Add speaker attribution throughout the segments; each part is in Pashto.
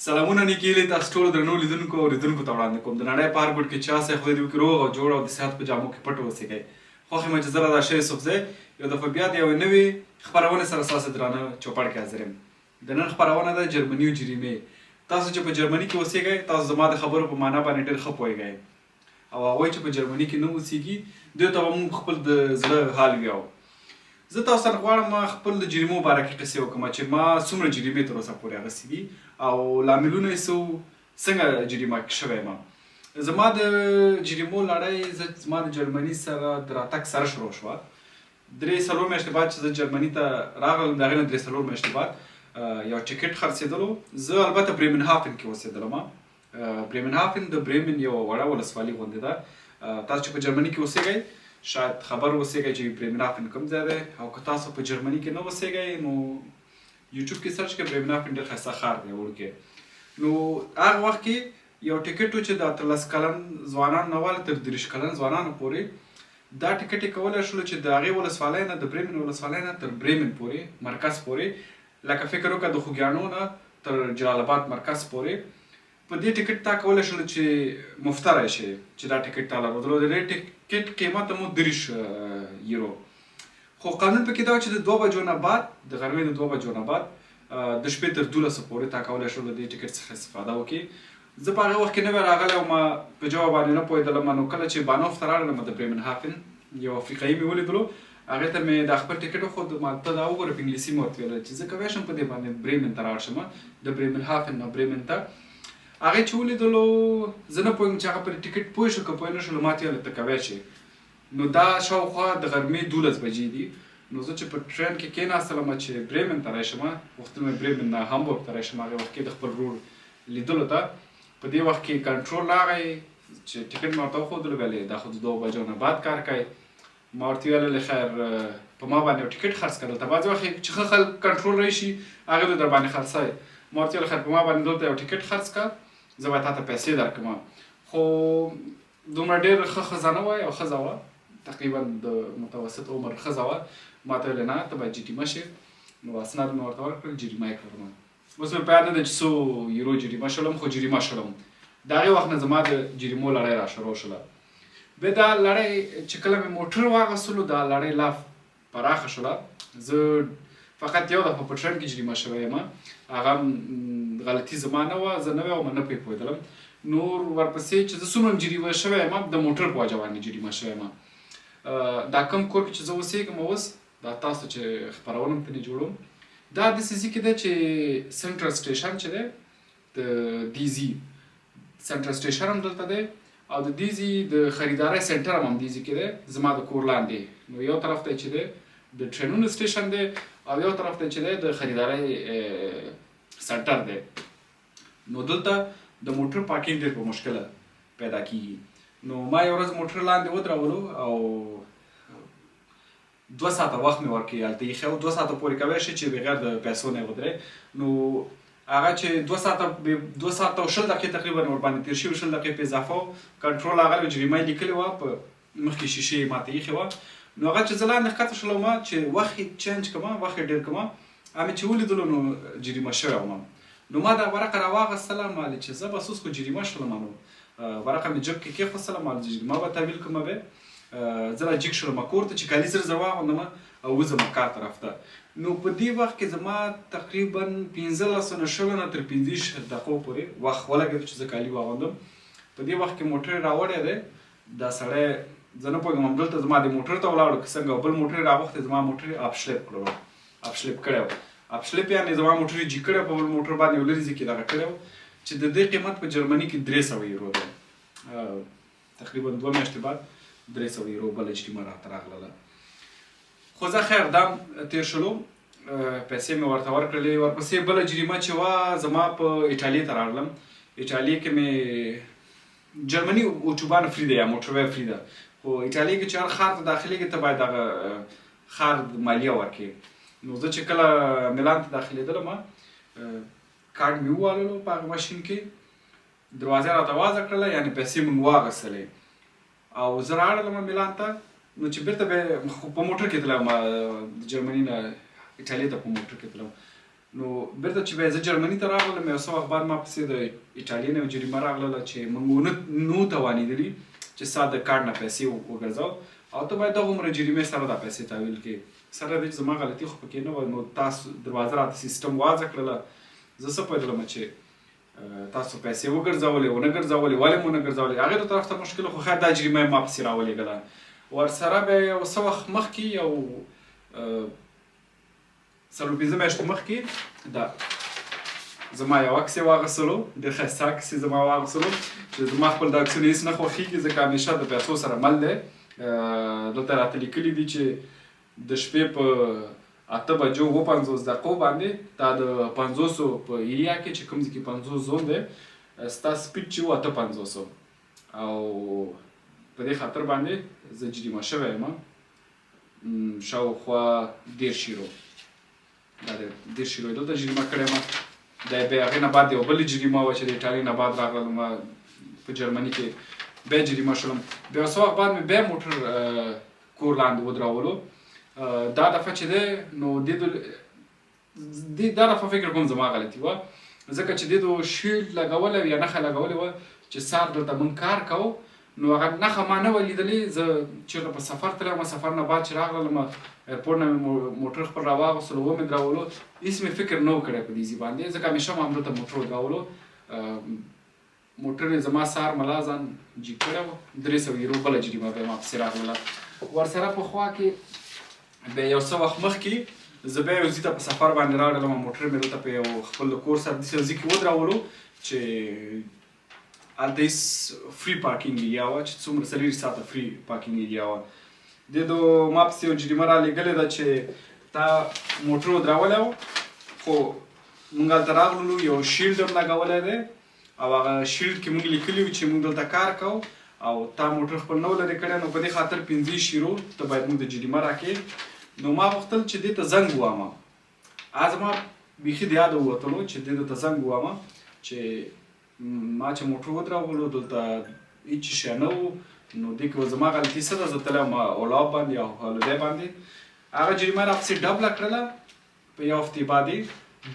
Speaker 1: سلامونه نیکیلې تاسو ټول درنو لیدونکو او لیدونکو ته وړاندې کوم د نړۍ په هر ګوټ کې چې اوسئ خدای دې وکړي روغ او جوړ او د صحت په جامو کې پټ اوسئ. خوښ یم چې زه رضا شاه یوسفزی یو دفعه بیا د یوې نوې خپرونې سره ستاسو درانه چوپړ کې حاضر یم. د نن خپرونه ده جرمني او جریمې. تاسو چې په جرمني کې اوسېږئ تاسو زما د خبرو په معنا باندې ډېر ښه پوهېږئ او هغوی چې په جرمني کې نه اوسېږي دوی ته به موږ خپل د زړه حال ویاو. زه تاسو سره غواړم خپل د جریمو باره کې قصې وکړم چې ما څومره جریمې تر اوسه پورې اخیستې دي او لاملونه یې څنګه جریمه شوی یم. زما د جریمو لړۍ زما د جرمني سره د راتګ سره شروع شوه. 3-4 میاشتې بعد چې زه جرمني ته راغلم د هغې نه 3-4 میاشتې بعد یو ټیکټ خرڅېدلو. زه البته برېمنهافن کې اوسېدلم. برېمنهافن د برېمن یوه وړه ولسوالي غوندې ده. تاسو چې په جرمني کې اوسېږئ شاید خبر اوسېږئ چې برېمنهافن کوم ځای دی او که تاسو په جرمني کې نه اوسېږئ نو یوټیوب کې سرچ کړئ برېمنهافن ډېر ښایسته ښار دی وړوکی. نو هغه وخت کې یو ټیکټ و چې د 13 کلن ځوانانو نه والا تر 30 کلن ځوانانو پورې دا ټیکټ یې کولی شولو چې د هغې ولسوالۍ نه د برېمن ولسوالۍ نه تر برېمن پورې مرکز پورې لکه فکر وکړه د خوږیاڼو نه تر جلال آباد مرکز پورې په دې ټیکټ تا کولی شول چې مفته راشي چې دا ټیکټ تا لرودلو. د دې ټیکټ قیمت مو 30 یورو. خو قانون پکې دا و چې د 2 بجو نه بعد د غرمې د 2 بجو نه بعد د شپې تر 12 پورې تا کولی شول د دې ټیکټ څخه استفاده وکړي. زه په هغه وخت کې نوی راغلی وم په ژبه باندې نه پوهېدلم. نو کله چې بانوف ته راغلم د برېمنهافن یو افریقایي مې ولیدلو هغې ته مې دا خپل ټیکټ وښود. ما ته دا وګوره په انګلیسي مې ورته ویله چې زه کولی شم په دې باندې برېمن ته لاړ شم د برېمنهافن نه برېمن ته. هغې چې ولیدلو زه نه پوهېږم چې هغه پر ټیکټ پوه شو که پوه نه شو ما ته ویل ته کوی شې. نو دا شاوخوا د غرمې 12 بجې دي. نو زه چې په ټرین کې کېناستلم چې برېمن ته راشم غوښتل مې برېمن نه هامبورګ ته راشم هغې وخت کې د خپل ورور لیدلو ته. په دې وخت کې کنټرول راغی چې ټیکټ مې ورته وښودلو ویل دا خو د 2 بجو نه بعد کار کوي. ما ورته ویل خیر په ما باندې یو ټیکټ خرڅ کړه. دلته بعضې وخت چې ښه خلک کنټرول راشي هغې به در باندې خرڅوي. ما ورته ویل خیر په ما باندې دلته یو ټیکټ خرڅ کړه زه به تا ته پیسې درکړم. خو دومره ډېر ښه ښځه نه وه یو ښځه وه تقریبا د متوسط عمر ښځه وه. ما ته ویل نه ته باید جریمه شې. نو اسناد مې ورته ورکړل جریمه یې کړم. اوس مې په یاد نه ده چې څو یورو جریمه شولم خو جریمه شولم. د هغې وخت نه زما د جریمو لړۍ را شروع شوله. بیا دا لړۍ چې کله مې موټر واخیستلو دا لړۍ لا پراخه شوله. زه فقط یو دفعه په ټرین کې جریمه شوی یم. هغه غلطي زما نه وه زه نوی وم نه پرې پوهېدلم. نور ورپسې چې زه څومره جریمه شوی یم د موټر په وجه باندې جریمه شوی یم. دا کوم کور کې چې زه اوسېږم اوس دا تاسو چې خپرونه م ترې جوړوم دا داسې ځای کې ده چې سنټرل سټیشن چې دی د ډیزي سنټرل سټیشن هم دلته دی او د ډیزي د خریدارۍ سنټر هم همدې ځای کې دی زما د کور لاندې. نو یو طرف ته چې دی د ټرینونو سټیشن دی او یو طرف ته چې دی د خریدارۍ سنټر دی. نو دلته د موټر پارکینګ ډېر په مشکله پیدا کېږي. نو ما یو ورځ موټر لاندې ودرولو او 2 ساعته وخت مې ورکړی هلته ایښی و 2 ساعته پورې کوی شي چې بغیر د پیسو نه یې ودرې. نو هغه چې 2 ساعته او 20 دقیقې تقریبا ورباندې تېر شوي 20 دقیقې په اضافه و کنټرول راغلی و جریمه یې لیکلې وه په مخکې شیشې یې ماته ایښې وه. نو هغه چې زه لاندې ښکته شولم چې وخت یې چینج کړم وخت یې ډېر کړم همې چې ولیدلو نو جریمه شوی وم. نو ما دا ورقه راواخیستله ما ویل چې زه بس اوس خو جریمه شولم. نو ورقه مې جب کې کېښوستله ما ویل جریمه به تحویل کړم بیا زه را جګ شولم کور ته چې کالي زر واغوندم او وځم کار طرف ته. نو په دې وخت کې زما تقریبا 15 نه 20 نه تر 15 دقیقو پورې وخت ولګېد چې زه کالي واغوندم. په دې وخت کې موټر یې راوړی دی دا سړی زه نه پوهېږم همدلته زما د موټر ته ولاړو که څنګه بل موټر یې راغوښتی زما موټر یې اپشلیپ کړی اپشلیپ کړی و. اپشلیپ یعنې زما موټر یې جګ کړی په بل موټر باندې یو لرې ځای کې دغه کړی و چې د دې قیمت په جرمني کې 300 یورو دی. تقریبا 2 میاشتې بعد 300 یورو بله جریمه راته راغله. خو زه خیر دا تېر شولو پیسې مې ورته ورکړلې. ورپسې بله جریمه چې وه زما په ایټالیې ته راغلم. ایټالیې کې مې جرمني اوټوبان فری دی یا موټروی فری ده خو ایټالیې کې چې هر ښار ته داخلېږي ته باید دغه ښار مالیه ورکړې. نو زه چې کله میلان ته داخلېدلم کارډ مې وواللو په هغه ماشین کې دروازه راته وازه کړله یعنې پیسې مې واخیستلې او زه راغلم میلان ته. نو چې بیرته به په موټر کې تلم د جرمني نه ایټالیې ته په موټر کې تلم. نو بیرته چې بیا زه جرمني ته راغلم یو څه وخت بعد ما پسې د ایټالیا نه یو جریمه راغله چې موږ نو توانېدلي چې ستا د کارډ نه پیسې وګرځو او ته باید دغومره جریمې سره دا پیسې تحویل کړې سره دی چې زما غلطي خو پکې نه وه نو تاسو دروازه راته سیسټم واضح کړله زه څه پوهېدلم چې تاسو پیسې وګرځولې ونه ګرځولې ولې مو ونه ګرځولې هغې ته طرف ته مشکل خو خیر دا جریمه یې ما پسې راولېږله ورسره بیا یو څه وخت مخکې یو 4-5 میاشتې مخکې دا زما یو عکس یې واخیستلو ډېر ښایسته عکس یې زما واخیستلو چې زما خپل د عکسونه هېڅ نه خوښېږي ځکه همیشه د پیسو سره مل دی دلته راته لیکلي دي چې د شپې په 8 بجو 50 دقیقو باندې دا د 500 په ایریا کې چې کوم ځای کې 50 زون دی ستا سپیډ چې و 850 او په دې خاطر باندې زه جریمه شوی یم شاوخوا 10 یورو دا د 10 یورو دلته جریمه کړې یم دا بیا هغې نه بعد یو بلې جریمه وه چې د ایټالۍ نه بعد راغلم په جرمني کې بیا جریمه شولم بیا یو څه وخت بعد مې بیا موټر کور لاندې ودرولو دا دفعه چې دی نو دا دفعه فکر کوم زما غلطي وه ځکه چې دې شیلډ لګولی یا نښه لګولې وه چې سهار دلته موږ کار کوو نو هغه نښه ما نه وه لیدلې زه چېرته په سفر تللی وم سفر نه بعد چې راغلم ایرپورټ نه مې موټر خپل راواغوستلو ومې درولو هېڅ مې فکر نه و کړی په دې ځای باندې ځکه همیشه مو همدلته موټر ودرولو موټر یې زما سهار ملا ځان جیب کړی و 300 یورو بله جریمه بیا ما پسې راغلله ورسره په خوا کې بیا یو څه وخت مخکې زه بیا یو ځای ته په سفر باندې راغلم موټر مې دلته په یو خپل کور سره داسې یو ځای کې ودرولو چې هلته هېڅ فري پارکینګ ایریا وه چې څومره 4 ساعته فري پارکینګ ایریا وه دې ما پسې یو جریمه رالیږلې ده چې تا موټر ودرولی و خو موږ هلته راغللو یو شیلډ هم لګولی دی او هغه شیلډ کې موږ لیکلي وو چې موږ دلته کار کوو او تا موټر خپل نه و لرې کړی نو په دې خاطر 15 یورو ته باید موږ د جریمه راکړې نو ما غوښتل چې دې ته زنګ ووهمه زما بیخي د یاده ووتلو چې دې ته زنګ ووهمه چې ما چې موټر ودرولو دلته هېڅ شی نه و نو دې کې زما غلطي څه ده زه تللی وم اولاب باندې او هالودی باندې هغه جریمه یې راپسې ډبله کړله په یو هفتې بعدې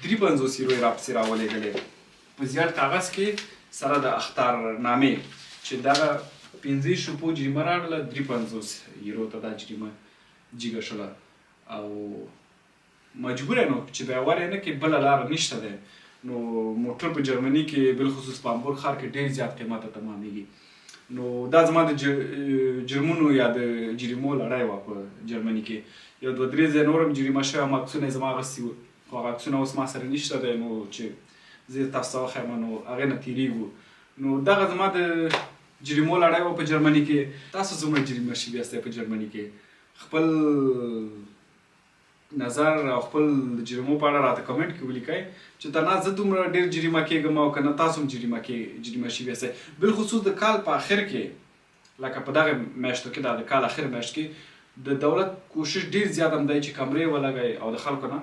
Speaker 1: 53 یورو یې راپسې راولېږلې په زیړ کاغذ کې سره د اخطارنامې چې دغه 15 شپو جریمه راغله 53 یورو ته دا جریمه جګه شوله او مجبور یم چې بیا ور یې نه کې بله لاره نشته دی نو موټر په جرمني کې بالخصوص په هامبورګ ښار کې ډېر زیات قیمته تمامېږي نو دا زما د جرمونو یا د جریمو لړۍ وه په جرمني کې یو 2-3 ځای نور هم جریمه شوی یم عکسونه یې زما اخیستي وو خو هغه عکسونه اوس ما سره نشته دی نو چې زه یې تاسو ته وښیم نو هغې نه تېرېږو نو دغه زما د جریمو لړۍ وه په جرمني کې تاسو څومره جریمه شوي یاستئ په جرمني کې خپل نظر او خپل جریمو په اړه راته کمنټ کې ولیکئ چې تنها زه دومره ډېر جریمه کېږم او که نه تاسو هم جریمه شوي یاستئ بالخصوص د کال په آخر کې لکه په دغه میاشتو کې د کال آخر میاشت کې د دولت کوشش ډېر زیات هم دی چې کمرې ولګوي او د خلکو نه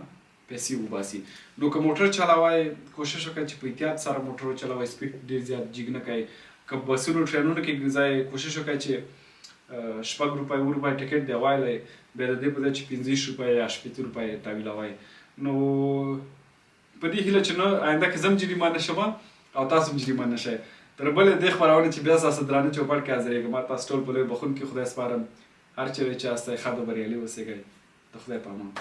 Speaker 1: پیسې وباسي نو که موټر چلوئ کوشش وکړئ چې په احتیاط سره موټر وچلوئ سپیډ ډېر زیات جګ نه کوئ که بسونو ټرینونو کې ځای کوشش وکړئ چې 6 روپۍ 7 روپۍ ټکټ دی وایلی بیا د دې په ځای چې 15 روپۍ یا 18 روپۍ تحویلوئ نو په دې هیله چې نه آینده کې زه هم جریمه نه شم او تاسو هم جریمه نه شئ تر بلې دې خپرونې چې بیا ستاسو درانه چوپړ کې حاضرېږم تاسو ټول په لوی بخښونکي خدای سپارم هر چېرې چې یاستئ ښه او بریالي اوسېږئ د خدای په امان